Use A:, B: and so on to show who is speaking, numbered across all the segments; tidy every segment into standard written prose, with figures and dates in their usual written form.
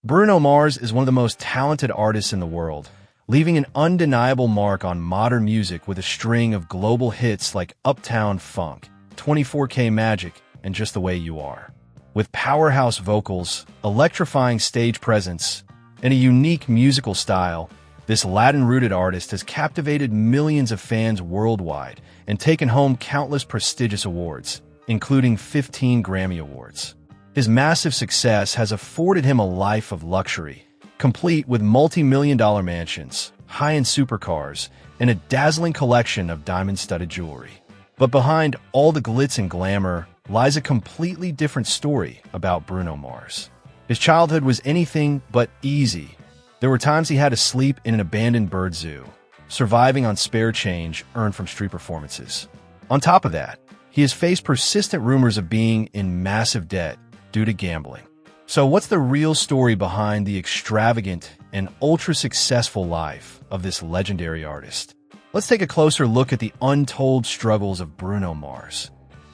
A: Bruno Mars is one of the most talented artists in the world, leaving an undeniable mark on modern music with a string of global hits like Uptown Funk, 24K Magic, and Just the Way You Are. With powerhouse vocals, electrifying stage presence, and a unique musical style, this Latin-rooted artist has captivated millions of fans worldwide and taken home countless prestigious awards, including 15 Grammy Awards. His massive success has afforded him a life of luxury, complete with multi-million-dollar mansions, high-end supercars, and a dazzling collection of diamond-studded jewelry. But behind all the glitz and glamour lies a completely different story about Bruno Mars. His childhood was anything but easy. There were times he had to sleep in an abandoned bird zoo, surviving on spare change earned from street performances. On top of that, he has faced persistent rumors of being in massive debt due to gambling. So what's the real story behind the extravagant and ultra-successful life of this legendary artist? Let's take a closer look at the untold struggles of Bruno Mars.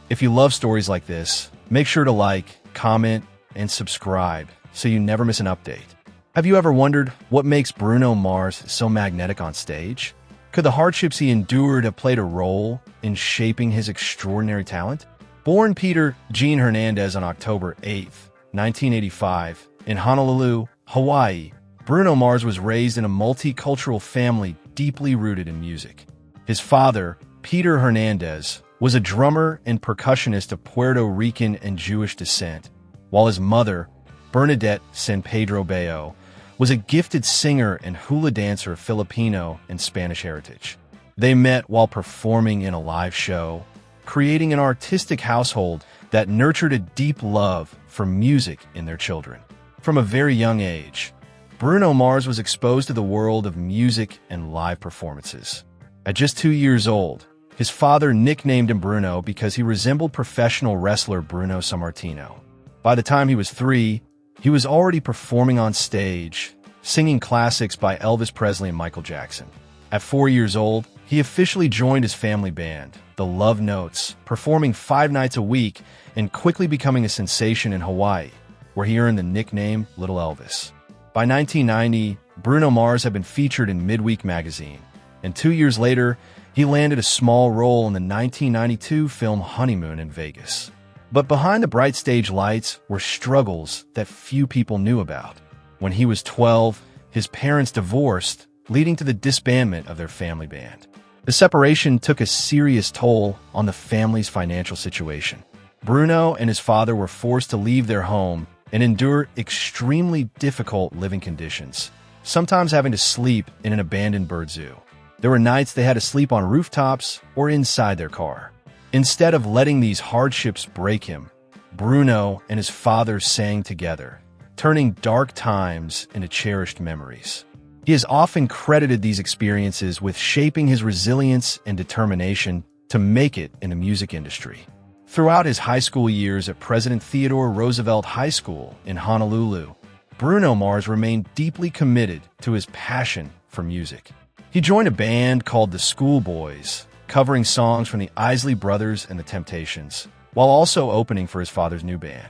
A: If you love stories like this, make sure to like, comment, and subscribe so you never miss an update. Have you ever wondered what makes Bruno Mars so magnetic on stage? Could the hardships he endured have played a role in shaping his extraordinary talent? Born Peter Gene Hernandez on October 8, 1985, in Honolulu, Hawaii, Bruno Mars was raised in a multicultural family deeply rooted in music. His father, Peter Hernandez, was a drummer and percussionist of Puerto Rican and Jewish descent, while his mother, Bernadette San Pedro Bayo, was a gifted singer and hula dancer of Filipino and Spanish heritage. They met while performing in a live show, creating an artistic household that nurtured a deep love for music in their children. From a very young age, Bruno Mars was exposed to the world of music and live performances. At just 2 years old, his father nicknamed him Bruno because he resembled professional wrestler Bruno Sammartino. By the time he was 3, he was already performing on stage, singing classics by Elvis Presley and Michael Jackson. At 4 years old, he officially joined his family band, the Love Notes, performing 5 nights a week and quickly becoming a sensation in Hawaii, where he earned the nickname Little Elvis. By 1990, Bruno Mars had been featured in Midweek magazine, and 2 years later, he landed a small role in the 1992 film Honeymoon in Vegas. But behind the bright stage lights were struggles that few people knew about. When he was 12, his parents divorced, leading to the disbandment of their family band. The separation took a serious toll on the family's financial situation. Bruno and his father were forced to leave their home and endure extremely difficult living conditions, sometimes having to sleep in an abandoned bird zoo. There were nights they had to sleep on rooftops or inside their car. Instead of letting these hardships break him, Bruno and his father sang together, turning dark times into cherished memories. He has often credited these experiences with shaping his resilience and determination to make it in the music industry. Throughout his high school years at President Theodore Roosevelt High School in Honolulu, Bruno Mars remained deeply committed to his passion for music. He joined a band called the Schoolboys, covering songs from the Isley Brothers and the Temptations, while also opening for his father's new band.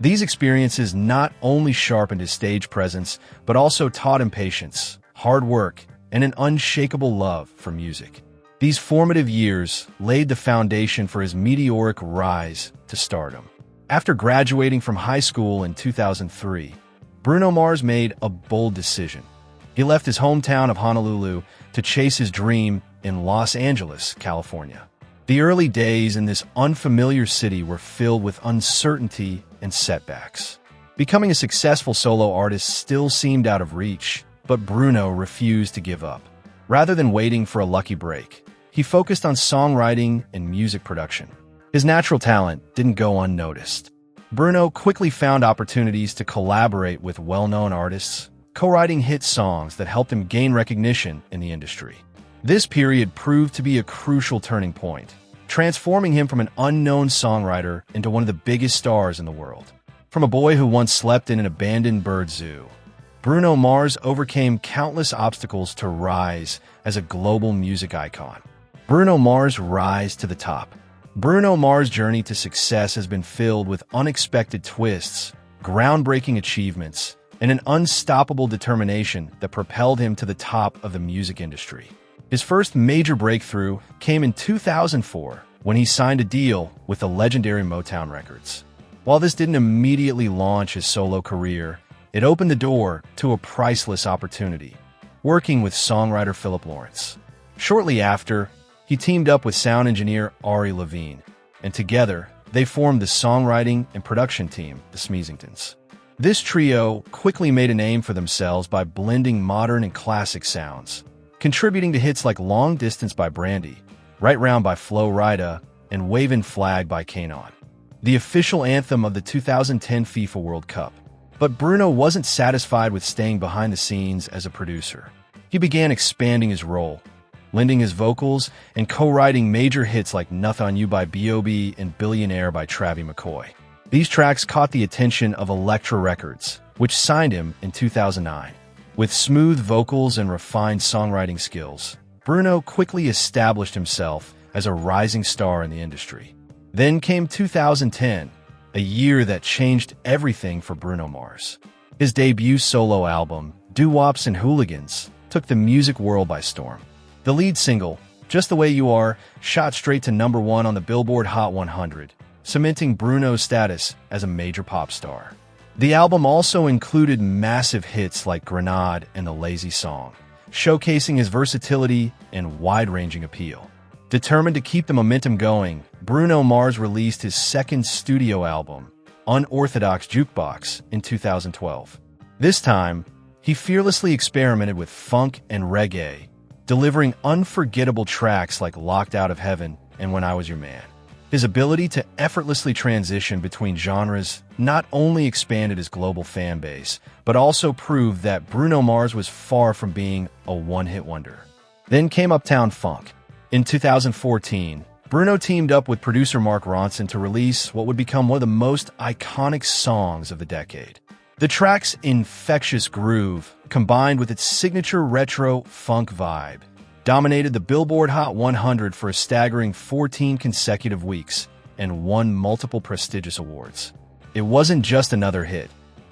A: These experiences not only sharpened his stage presence, but also taught him patience, hard work, and an unshakable love for music. These formative years laid the foundation for his meteoric rise to stardom. After graduating from high school in 2003, Bruno Mars made a bold decision. He left his hometown of Honolulu to chase his dream in Los Angeles, California. The early days in this unfamiliar city were filled with uncertainty and setbacks. Becoming a successful solo artist still seemed out of reach, but Bruno refused to give up. Rather than waiting for a lucky break, he focused on songwriting and music production. His natural talent didn't go unnoticed. Bruno quickly found opportunities to collaborate with well-known artists, co-writing hit songs that helped him gain recognition in the industry. This period proved to be a crucial turning point, transforming him from an unknown songwriter into one of the biggest stars in the world. From a boy who once slept in an abandoned bird zoo, Bruno Mars overcame countless obstacles to rise as a global music icon. Bruno Mars' rise to the top. Bruno Mars' journey to success has been filled with unexpected twists, groundbreaking achievements, and an unstoppable determination that propelled him to the top of the music industry. His first major breakthrough came in 2004 when he signed a deal with the legendary Motown Records. While this didn't immediately launch his solo career, it opened the door to a priceless opportunity, working with songwriter Philip Lawrence. Shortly after, he teamed up with sound engineer Ari Levine, and together, they formed the songwriting and production team, the Smeezingtons. This trio quickly made a name for themselves by blending modern and classic sounds, contributing to hits like Long Distance by Brandy, Right Round by Flo Rida, and Wavin' Flag by Kanon, the official anthem of the 2010 FIFA World Cup. But Bruno wasn't satisfied with staying behind the scenes as a producer. He began expanding his role, lending his vocals and co-writing major hits like Nothing on You by B.O.B. and Billionaire by Travie McCoy. These tracks caught the attention of Elektra Records, which signed him in 2009. With smooth vocals and refined songwriting skills, Bruno quickly established himself as a rising star in the industry. Then came 2010, a year that changed everything for Bruno Mars. His debut solo album, Doo-Wops and Hooligans, took the music world by storm. The lead single, Just the Way You Are, shot straight to #1 on the Billboard Hot 100, cementing Bruno's status as a major pop star. The album also included massive hits like Grenade and The Lazy Song, showcasing his versatility and wide-ranging appeal. Determined to keep the momentum going, Bruno Mars released his second studio album, Unorthodox Jukebox, in 2012. This time, he fearlessly experimented with funk and reggae, delivering unforgettable tracks like Locked Out of Heaven and When I Was Your Man. His ability to effortlessly transition between genres not only expanded his global fan base, but also proved that Bruno Mars was far from being a one-hit wonder. Then came Uptown Funk. In 2014, Bruno teamed up with producer Mark Ronson to release what would become one of the most iconic songs of the decade. The track's infectious groove, combined with its signature retro funk vibe, dominated the Billboard Hot 100 for a staggering 14 consecutive weeks and won multiple prestigious awards. It wasn't just another hit.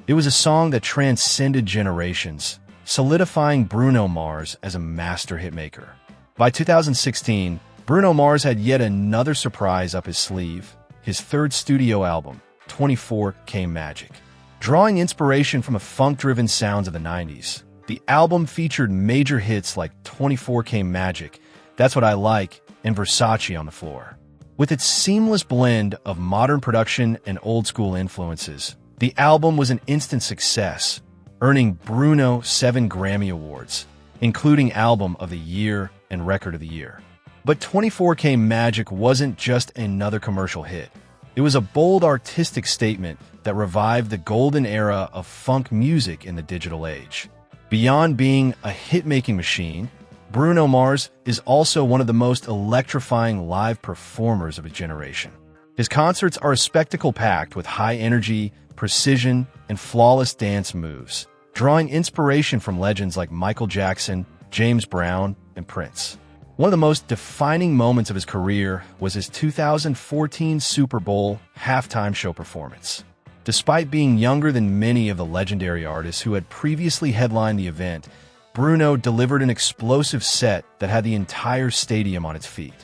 A: It was a song that transcended generations, solidifying Bruno Mars as a master hitmaker. By 2016, Bruno Mars had yet another surprise up his sleeve, his third studio album, 24K Magic. Drawing inspiration from the funk-driven sounds of the 90s, the album featured major hits like 24K Magic, That's What I Like, and Versace on the Floor. With its seamless blend of modern production and old-school influences, the album was an instant success, earning Bruno 7 Grammy Awards, including Album of the Year and Record of the Year. But 24K Magic wasn't just another commercial hit. It was a bold artistic statement that revived the golden era of funk music in the digital age. Beyond being a hit-making machine, Bruno Mars is also one of the most electrifying live performers of a generation. His concerts are a spectacle packed with high energy, precision, and flawless dance moves, drawing inspiration from legends like Michael Jackson, James Brown, and Prince. One of the most defining moments of his career was his 2014 Super Bowl halftime show performance. Despite being younger than many of the legendary artists who had previously headlined the event, Bruno delivered an explosive set that had the entire stadium on its feet.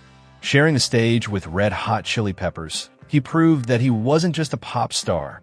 A: Sharing the stage with Red Hot Chili Peppers, he proved that he wasn't just a pop star.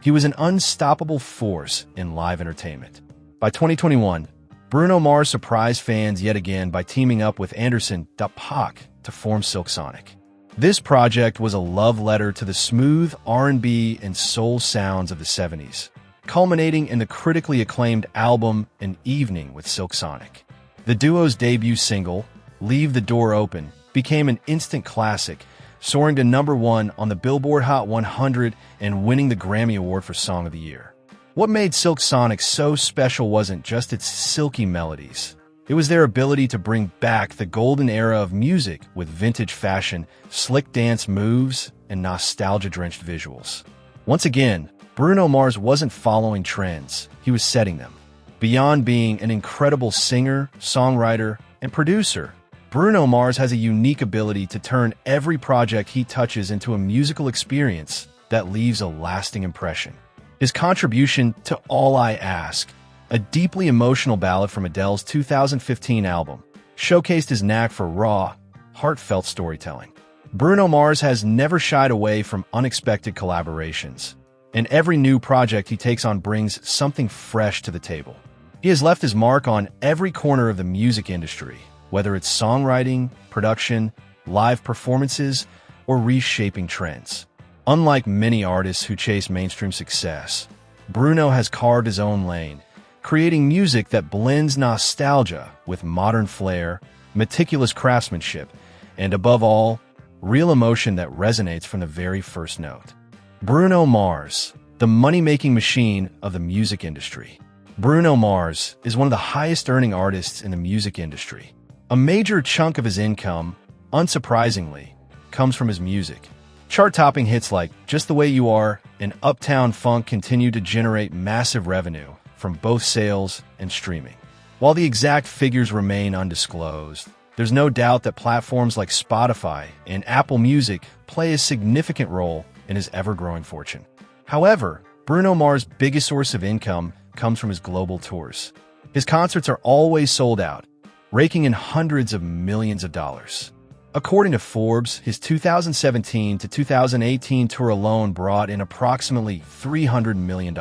A: He was an unstoppable force in live entertainment. By 2021, Bruno Mars surprised fans yet again by teaming up with Anderson .Paak to form Silk Sonic. This project was a love letter to the smooth R&B and soul sounds of the 70s, culminating in the critically acclaimed album An Evening with Silk Sonic. The duo's debut single, Leave the Door Open, became an instant classic, soaring to #1 on the Billboard Hot 100 and winning the Grammy Award for Song of the Year. What made Silk Sonic so special wasn't just its silky melodies. It was their ability to bring back the golden era of music with vintage fashion, slick dance moves, and nostalgia-drenched visuals. Once again, Bruno Mars wasn't following trends, he was setting them. Beyond being an incredible singer, songwriter, and producer, Bruno Mars has a unique ability to turn every project he touches into a musical experience that leaves a lasting impression. His contribution to All I Ask, a deeply emotional ballad from Adele's 2015 album, showcased his knack for raw, heartfelt storytelling. Bruno Mars has never shied away from unexpected collaborations, and every new project he takes on brings something fresh to the table. He has left his mark on every corner of the music industry, whether it's songwriting, production, live performances, or reshaping trends. Unlike many artists who chase mainstream success, Bruno has carved his own lane, creating music that blends nostalgia with modern flair, meticulous craftsmanship, and above all, real emotion that resonates from the very first note. Bruno Mars, the money-making machine of the music industry. Bruno Mars is one of the highest-earning artists in the music industry. A major chunk of his income, unsurprisingly, comes from his music. Chart-topping hits like Just the Way You Are and Uptown Funk continue to generate massive revenue from both sales and streaming. While the exact figures remain undisclosed, there's no doubt that platforms like Spotify and Apple Music play a significant role in his ever-growing fortune. However, Bruno Mars' biggest source of income comes from his global tours. His concerts are always sold out, raking in hundreds of millions of dollars. According to Forbes, his 2017 to 2018 tour alone brought in approximately $300 million.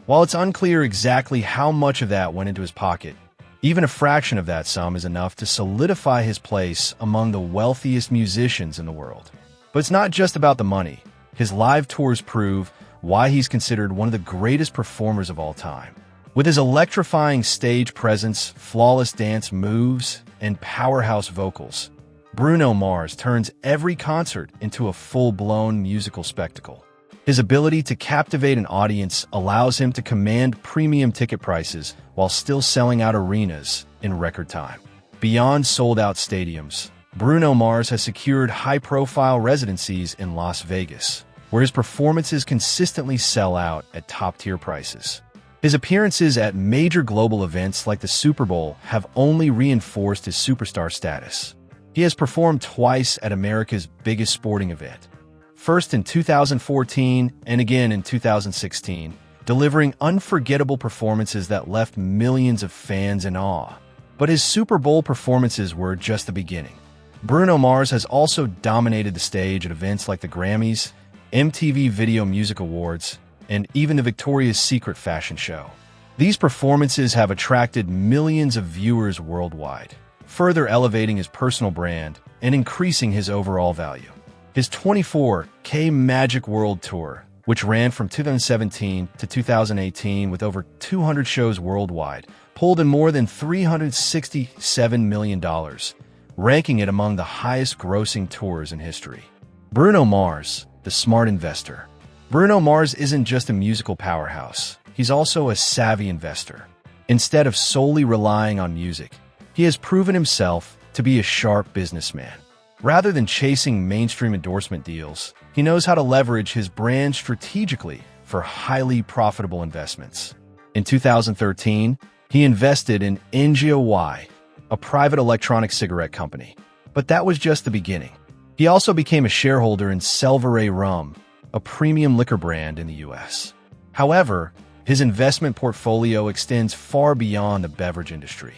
A: While it's unclear exactly how much of that went into his pocket, even a fraction of that sum is enough to solidify his place among the wealthiest musicians in the world. But it's not just about the money. His live tours prove why he's considered one of the greatest performers of all time. With his electrifying stage presence, flawless dance moves, and powerhouse vocals, Bruno Mars turns every concert into a full-blown musical spectacle. His ability to captivate an audience allows him to command premium ticket prices while still selling out arenas in record time. Beyond sold-out stadiums, Bruno Mars has secured high-profile residencies in Las Vegas, where his performances consistently sell out at top-tier prices. His appearances at major global events like the Super Bowl have only reinforced his superstar status. He has performed twice at America's biggest sporting event, first in 2014 and again in 2016, delivering unforgettable performances that left millions of fans in awe. But his Super Bowl performances were just the beginning. Bruno Mars has also dominated the stage at events like the Grammys, MTV Video Music Awards, and even the Victoria's Secret fashion show. These performances have attracted millions of viewers worldwide, further elevating his personal brand and increasing his overall value. His 24K Magic World Tour, which ran from 2017 to 2018 with over 200 shows worldwide, pulled in more than $367 million, ranking it among the highest-grossing tours in history. Bruno Mars, the smart investor. Bruno Mars isn't just a musical powerhouse. He's also a savvy investor. Instead of solely relying on music, he has proven himself to be a sharp businessman. Rather than chasing mainstream endorsement deals, he knows how to leverage his brand strategically for highly profitable investments. In 2013, he invested in NJOY, a private electronic cigarette company. But that was just the beginning. He also became a shareholder in Celebs Rum, a premium liquor brand in the U.S. However, his investment portfolio extends far beyond the beverage industry.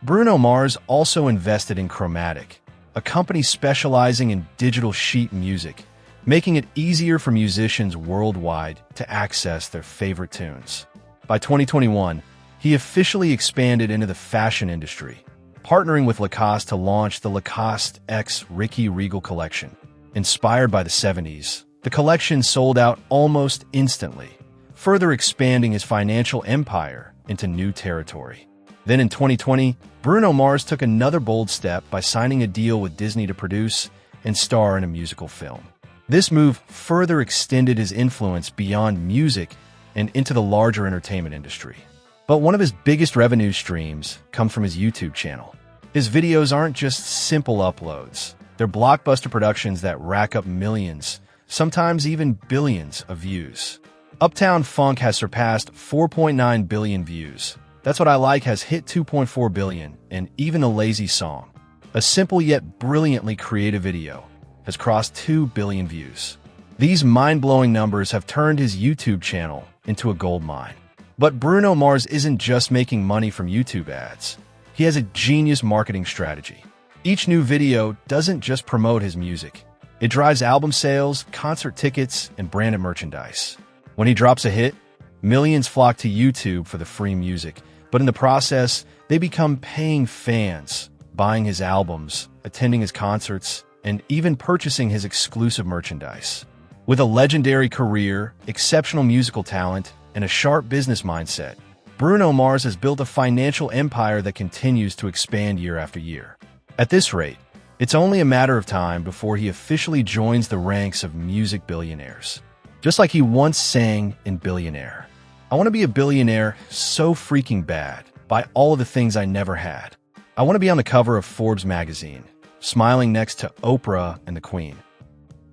A: Bruno Mars also invested in Chromatic, a company specializing in digital sheet music, making it easier for musicians worldwide to access their favorite tunes. By 2021, he officially expanded into the fashion industry, partnering with Lacoste to launch the Lacoste X Ricky Regal collection. Inspired by the 70s, the collection sold out almost instantly, further expanding his financial empire into new territory. Then in 2020, Bruno Mars took another bold step by signing a deal with Disney to produce and star in a musical film. This move further extended his influence beyond music and into the larger entertainment industry. But one of his biggest revenue streams comes from his YouTube channel. His videos aren't just simple uploads. They're blockbuster productions that rack up millions, sometimes even billions of views. Uptown Funk has surpassed 4.9 billion views. That's What I Like has hit 2.4 billion, and even A Lazy Song, a simple yet brilliantly creative video, has crossed 2 billion views. These mind-blowing numbers have turned his YouTube channel into a gold mine. But Bruno Mars isn't just making money from YouTube ads. He has a genius marketing strategy. Each new video doesn't just promote his music. It drives album sales, concert tickets, and branded merchandise. When he drops a hit, millions flock to YouTube for the free music, but in the process, they become paying fans, buying his albums, attending his concerts, and even purchasing his exclusive merchandise. With a legendary career, exceptional musical talent, and a sharp business mindset, Bruno Mars has built a financial empire that continues to expand year after year. At this rate, it's only a matter of time before he officially joins the ranks of music billionaires. Just like he once sang in Millionaire, "I want to be a billionaire so freaking bad, buy all of the things I never had. I want to be on the cover of Forbes magazine, smiling next to Oprah and the Queen."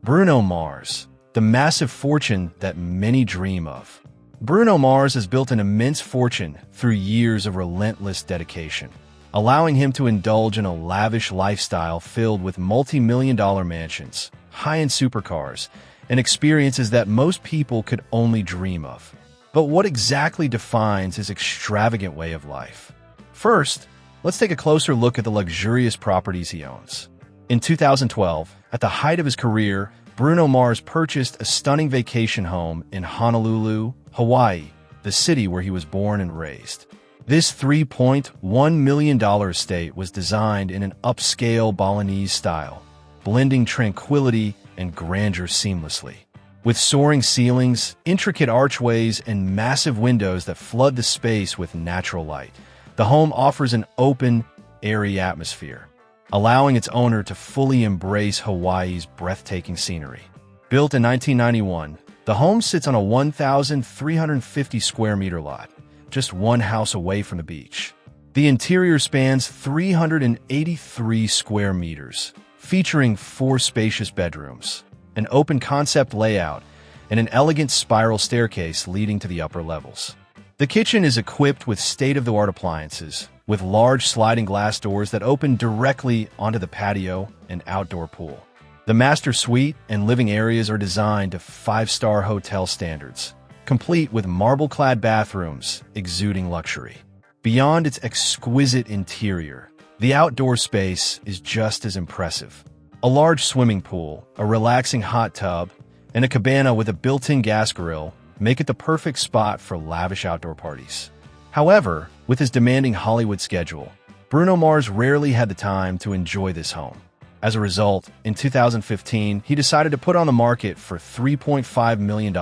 A: Bruno Mars, the massive fortune that many dream of. Bruno Mars has built an immense fortune through years of relentless dedication, allowing him to indulge in a lavish lifestyle filled with multi-million-dollar mansions, high-end supercars, and experiences that most people could only dream of. But what exactly defines his extravagant way of life? First, let's take a closer look at the luxurious properties he owns. In 2012, at the height of his career, Bruno Mars purchased a stunning vacation home in Honolulu, Hawaii, the city where he was born and raised. This $3.1 million estate was designed in an upscale Balinese style, blending tranquility and grandeur seamlessly. With soaring ceilings, intricate archways, and massive windows that flood the space with natural light, the home offers an open, airy atmosphere, allowing its owner to fully embrace Hawaii's breathtaking scenery. Built in 1991, the home sits on a 1,350 square meter lot, just one house away from the beach. The interior spans 383 square meters, featuring 4 spacious bedrooms, an open concept layout, and an elegant spiral staircase leading to the upper levels. The kitchen is equipped with state-of-the-art appliances, with large sliding glass doors that open directly onto the patio and outdoor pool. The master suite and living areas are designed to 5-star hotel standards, complete with marble-clad bathrooms exuding luxury. Beyond its exquisite interior, the outdoor space is just as impressive. A large swimming pool, a relaxing hot tub, and a cabana with a built-in gas grill make it the perfect spot for lavish outdoor parties. However, with his demanding Hollywood schedule, Bruno Mars rarely had the time to enjoy this home. As a result, in 2015, he decided to put on the market for $3.5 million,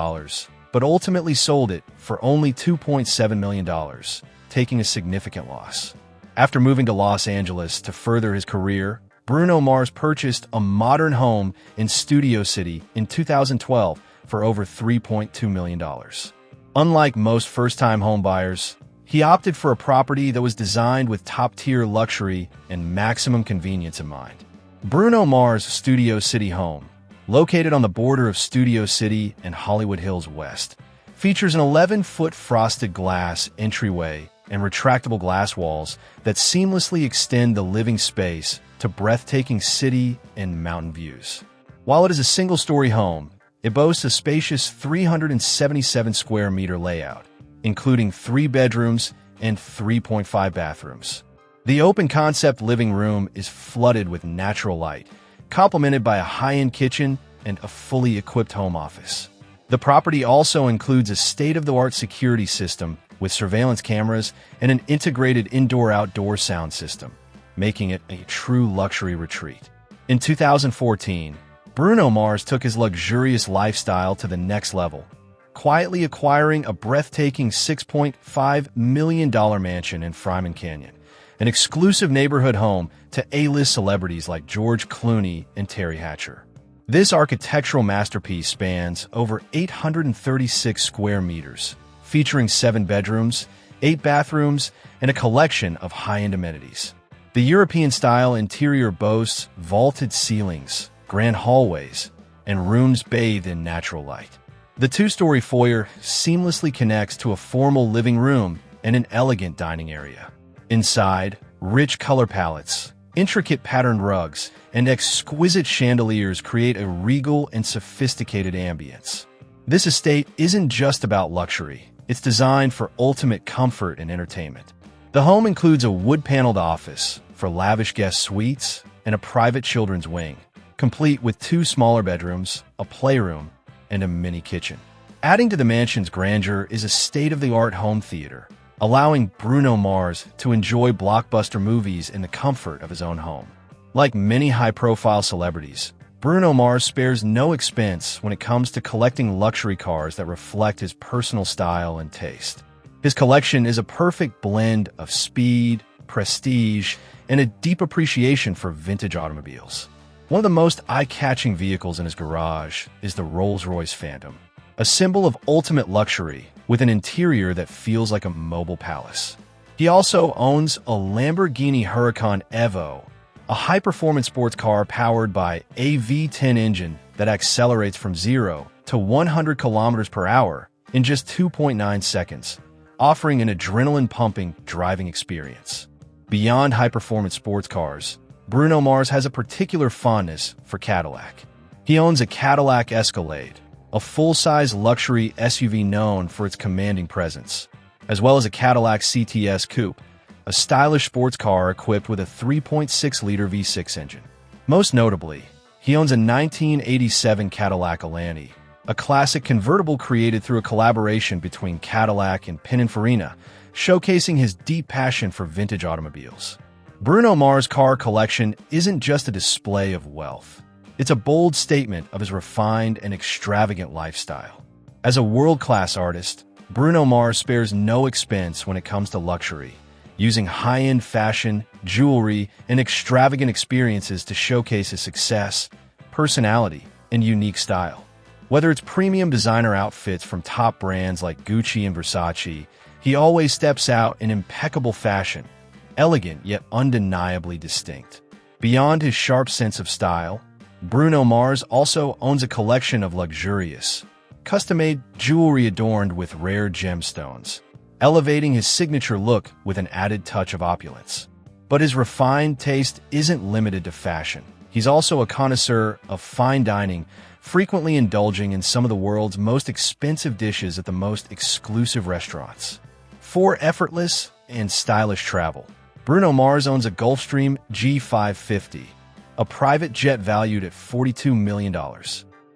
A: but ultimately sold it for only $2.7 million, taking a significant loss. After moving to Los Angeles to further his career, Bruno Mars purchased a modern home in Studio City in 2012 for over $3.2 million. Unlike most first-time homebuyers, he opted for a property that was designed with top-tier luxury and maximum convenience in mind. Bruno Mars' Studio City home, located on the border of Studio City and Hollywood Hills West, features an 11-foot frosted glass entryway and retractable glass walls that seamlessly extend the living space to breathtaking city and mountain views. While it is a single-story home, it boasts a spacious 377 square meter layout, including 3 bedrooms and 3.5 bathrooms. The open-concept living room is flooded with natural light, complemented by a high-end kitchen and a fully equipped home office. The property also includes a state-of-the-art security system with surveillance cameras and an integrated indoor-outdoor sound system, making it a true luxury retreat. In 2014, Bruno Mars took his luxurious lifestyle to the next level, quietly acquiring a breathtaking $6.5 million mansion in Fryman Canyon, an exclusive neighborhood home to A-list celebrities like George Clooney and Terry Hatcher. This architectural masterpiece spans over 836 square meters, featuring 7 bedrooms, 8 bathrooms, and a collection of high-end amenities. The European-style interior boasts vaulted ceilings, grand hallways, and rooms bathed in natural light. The 2-story foyer seamlessly connects to a formal living room and an elegant dining area. Inside, rich color palettes, intricate patterned rugs, and exquisite chandeliers create a regal and sophisticated ambience. This estate isn't just about luxury. It's designed for ultimate comfort and entertainment. The home includes a wood-paneled office for lavish guest suites and a private children's wing, complete with 2 smaller bedrooms, a playroom, and a mini kitchen. Adding to the mansion's grandeur is a state-of-the-art home theater, allowing Bruno Mars to enjoy blockbuster movies in the comfort of his own home. Like many high-profile celebrities, Bruno Mars spares no expense when it comes to collecting luxury cars that reflect his personal style and taste. His collection is a perfect blend of speed, prestige, and a deep appreciation for vintage automobiles. One of the most eye-catching vehicles in his garage is the Rolls-Royce Phantom, a symbol of ultimate luxury with an interior that feels like a mobile palace. He also owns a Lamborghini Huracan Evo, a high-performance sports car powered by a V10 engine that accelerates from 0 to 100 kilometers per hour in just 2.9 seconds, offering an adrenaline-pumping driving experience. Beyond high-performance sports cars, Bruno Mars has a particular fondness for Cadillac. He owns a Cadillac Escalade, a full-size luxury SUV known for its commanding presence, as well as a Cadillac CTS Coupe, a stylish sports car equipped with a 3.6-liter V6 engine. Most notably, he owns a 1987 Cadillac Alani, a classic convertible created through a collaboration between Cadillac and Pininfarina, showcasing his deep passion for vintage automobiles. Bruno Mars' car collection isn't just a display of wealth. It's a bold statement of his refined and extravagant lifestyle. As a world-class artist, Bruno Mars spares no expense when it comes to luxury, using high-end fashion, jewelry, and extravagant experiences to showcase his success, personality, and unique style. Whether it's premium designer outfits from top brands like Gucci and Versace, he always steps out in impeccable fashion, elegant yet undeniably distinct. Beyond his sharp sense of style, Bruno Mars also owns a collection of luxurious, custom-made jewelry adorned with rare gemstones, elevating his signature look with an added touch of opulence. But his refined taste isn't limited to fashion. He's also a connoisseur of fine dining, frequently indulging in some of the world's most expensive dishes at the most exclusive restaurants. For effortless and stylish travel, Bruno Mars owns a Gulfstream G550, a private jet valued at $42 million.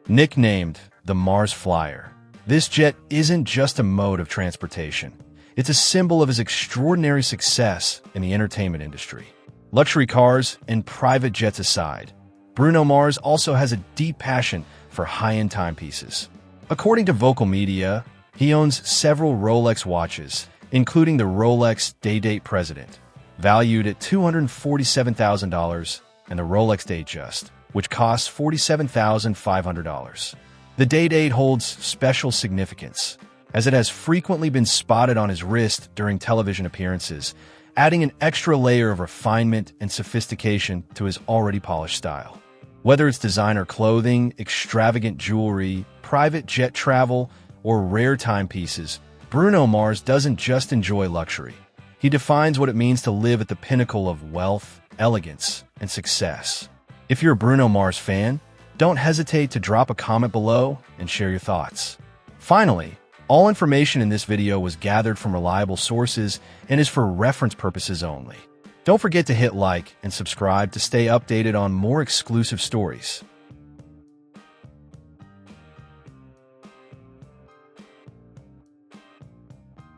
A: Nicknamed the Mars Flyer, this jet isn't just a mode of transportation. It's a symbol of his extraordinary success in the entertainment industry. Luxury cars and private jets aside, Bruno Mars also has a deep passion for high-end timepieces. According to Vocal Media, he owns several Rolex watches, including the Rolex Day-Date President, valued at $247,000, and the Rolex Datejust, which costs $47,500. The Day-Date holds special significance, as it has frequently been spotted on his wrist during television appearances, adding an extra layer of refinement and sophistication to his already polished style. Whether it's designer clothing, extravagant jewelry, private jet travel, or rare timepieces, Bruno Mars doesn't just enjoy luxury. He defines what it means to live at the pinnacle of wealth, elegance, and success. If you're a Bruno Mars fan, don't hesitate to drop a comment below and share your thoughts. Finally, all information in this video was gathered from reliable sources and is for reference purposes only. Don't forget to hit like and subscribe to stay updated on more exclusive stories.